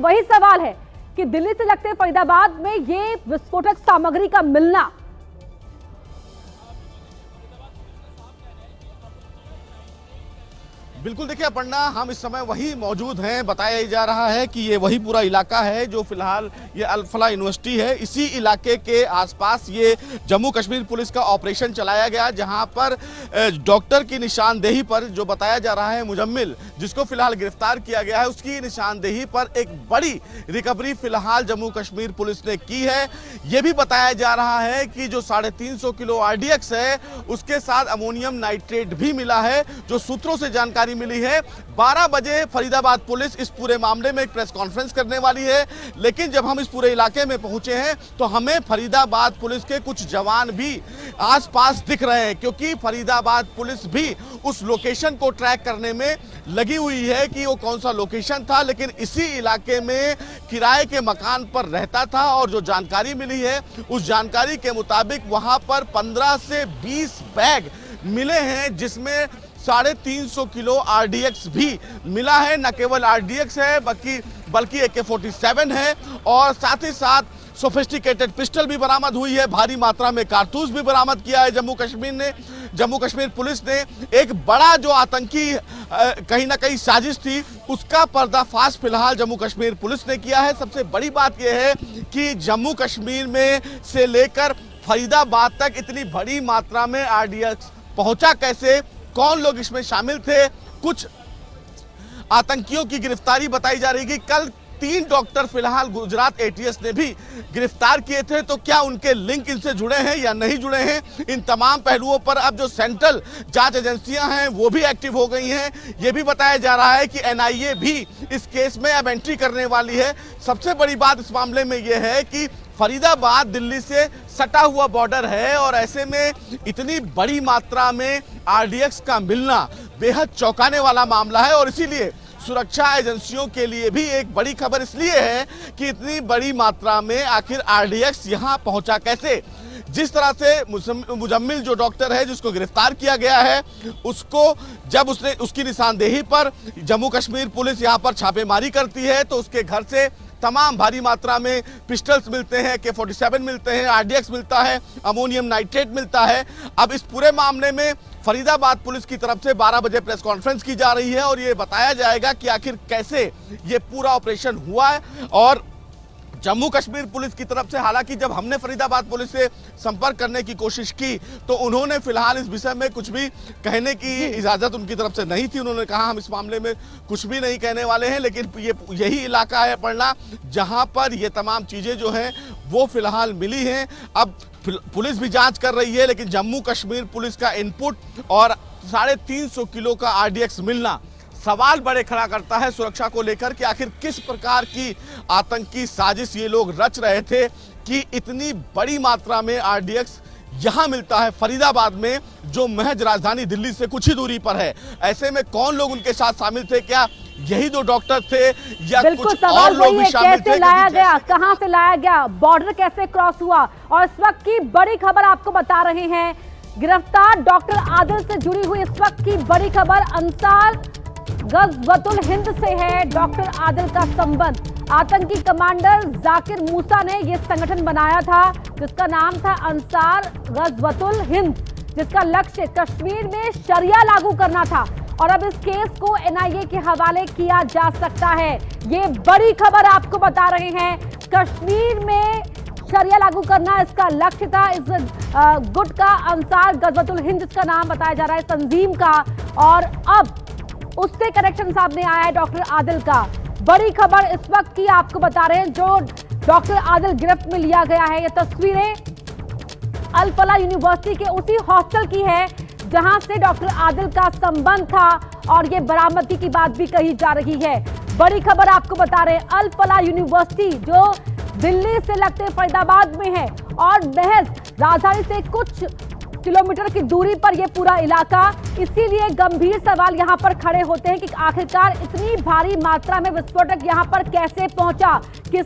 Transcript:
वही सवाल है कि दिल्ली से लगते फरीदाबाद में ये विस्फोटक सामग्री का मिलना। बिल्कुल, देखिए अपर्णा, हम इस समय वही मौजूद हैं। बताया जा रहा है कि ये वही पूरा इलाका है जो फिलहाल ये अल-फलाह यूनिवर्सिटी है। इसी इलाके के आसपास ये जम्मू कश्मीर पुलिस का ऑपरेशन चलाया गया, जहां पर डॉक्टर की निशानदेही पर, जो बताया जा रहा है मुजम्मिल जिसको फिलहाल गिरफ्तार किया गया है, उसकी निशानदेही पर एक बड़ी रिकवरी फिलहाल जम्मू कश्मीर पुलिस ने की है। ये भी बताया जा रहा है कि जो 350 किलो RDX है उसके साथ अमोनियम नाइट्रेट भी मिला है। जो सूत्रों से जानकारी मिली है, 12 बजे फरीदाबाद पुलिस इस पूरे मामले में एक प्रेस कॉन्फ्रेंस करने वाली है। लेकिन जब हम इस पूरे इलाके में पहुंचे हैं तो हमें फरीदाबाद पुलिस के कुछ जवान भी आसपास दिख रहे हैं, क्योंकि फरीदाबाद पुलिस भी उस लोकेशन को ट्रैक करने में लगी हुई है कि वो कौन सा लोकेशन था। लेकिन इसी इलाके में किराए के मकान पर रहता था और जो जानकारी मिली है उस जानकारी के मुताबिक वहां पर 15 से 20 बैग मिले हैं, जिसमें 350 किलो RDX भी मिला है। न केवल RDX है बल्कि AK-47 है और साथ ही साथ सोफिस्टिकेटेड पिस्टल भी बरामद हुई है। भारी मात्रा में कारतूस भी बरामद किया है जम्मू कश्मीर पुलिस ने। एक बड़ा जो आतंकी कहीं ना कहीं साजिश थी उसका पर्दाफाश फिलहाल जम्मू कश्मीर पुलिस ने किया है। सबसे बड़ी बात यह है कि जम्मू कश्मीर में से लेकर फरीदाबाद तक इतनी बड़ी मात्रा में RDX पहुंचा कैसे, कौन लोग इसमें शामिल थे। कुछ आतंकियों की गिरफ्तारी बताई जा रही है कि कल 3 डॉक्टर फिलहाल गुजरात ATS ने भी गिरफ्तार किए थे। तो क्या उनके लिंक इनसे जुड़े हैं या नहीं जुड़े हैं, इन तमाम पहलुओं पर अब जो सेंट्रल जांच एजेंसियां हैं वो भी एक्टिव हो गई हैं। ये भी बताया जा रहा है कि NIA भी इस केस में अब एंट्री करने वाली है। सबसे बड़ी बात इस मामले में यह है कि फरीदाबाद दिल्ली से सटा हुआ बॉर्डर है और ऐसे में इतनी बड़ी मात्रा में RDX का मिलना बेहद चौंकाने वाला मामला है। और इसीलिए सुरक्षा एजेंसियों के लिए भी एक बड़ी खबर इसलिए है कि इतनी बड़ी मात्रा में आखिर RDX यहां पहुंचा कैसे। जिस तरह से मुजम्मिल जो डॉक्टर है जिसको गिरफ्तार किया गया है, उसको जब उसकी निशानदेही पर जम्मू कश्मीर पुलिस यहां पर छापेमारी करती है तो उसके घर से तमाम भारी मात्रा में पिस्टल्स मिलते हैं, AK-47 मिलते हैं, RDX मिलता है, अमोनियम नाइट्रेट मिलता है। अब इस पूरे मामले में फरीदाबाद पुलिस की तरफ से 12 बजे प्रेस कॉन्फ्रेंस की जा रही है और ये बताया जाएगा कि आखिर कैसे ये पूरा ऑपरेशन हुआ है। और जम्मू कश्मीर पुलिस की तरफ से, हालांकि जब हमने फरीदाबाद पुलिस से संपर्क करने की कोशिश की तो उन्होंने फिलहाल इस विषय में कुछ भी कहने की इजाजत उनकी तरफ से नहीं थी। उन्होंने कहा हम इस मामले में कुछ भी नहीं कहने वाले हैं। लेकिन ये यही इलाका है पढ़ना जहां पर ये तमाम चीजें जो हैं वो फिलहाल मिली हैं। अब पुलिस भी जांच कर रही है, लेकिन जम्मू कश्मीर पुलिस का इनपुट और 350 किलो का RDX मिलना सवाल बड़े खड़ा करता है सुरक्षा को लेकर कि आखिर किस प्रकार की आतंकी साजिश ये लोग रच रहे थे कि इतनी बड़ी मात्रा में RDX यहां मिलता है फरीदाबाद में, जो महज राजधानी दिल्ली से कुछ ही दूरी पर है। ऐसे में कौन लोग उनके साथ शामिल थे, क्या यही 2 डॉक्टर थे या कुछ और लोग भी शामिल थे? कैसे लाया गया, कहां से लाया गया, बॉर्डर कैसे क्रॉस हुआ? और इस वक्त की बड़ी खबर आपको बता रहे हैं, गिरफ्तार डॉक्टर आदिल से जुड़ी हुई इस वक्त की बड़ी खबर। अंसार गज़वतुल हिंद से है डॉक्टर आदिल का संबंध। आतंकी कमांडर जाकिर मूसा ने यह संगठन बनाया था जिसका नाम था अंसार गज़वतुल हिंद, जिसका लक्ष्य कश्मीर में शरिया लागू करना था। और अब इस केस को NIA के हवाले किया जा सकता है। ये बड़ी खबर आपको बता रहे हैं, कश्मीर में शरिया लागू करना इसका लक्ष्य था। इस गुट का अंसार गज़वतुल हिंद जिसका नाम बताया जा रहा है तंजीम का, और अब उससे कनेक्शन सामने आया है डॉक्टर आदिल का। बड़ी खबर इस वक्त की आपको बता रहे हैं, जो डॉक्टर आदिल गिरफ्त में लिया गया है। ये तस्वीरें अल-फलाह यूनिवर्सिटी के उसी हॉस्टल की है जहां से डॉक्टर आदिल का संबंध था और ये बरामदगी की बात भी कही जा रही है। बड़ी खबर आपको बता रहे हैं, अल-फलाह यूनिवर्सिटी जो दिल्ली से लगते फरीदाबाद में है और महज राजधानी से कुछ किलोमीटर की दूरी पर यह पूरा इलाका। इसीलिए गंभीर सवाल यहां पर खड़े होते हैं कि आखिरकार इतनी भारी मात्रा में विस्फोटक यहां पर कैसे पहुंचा, किसने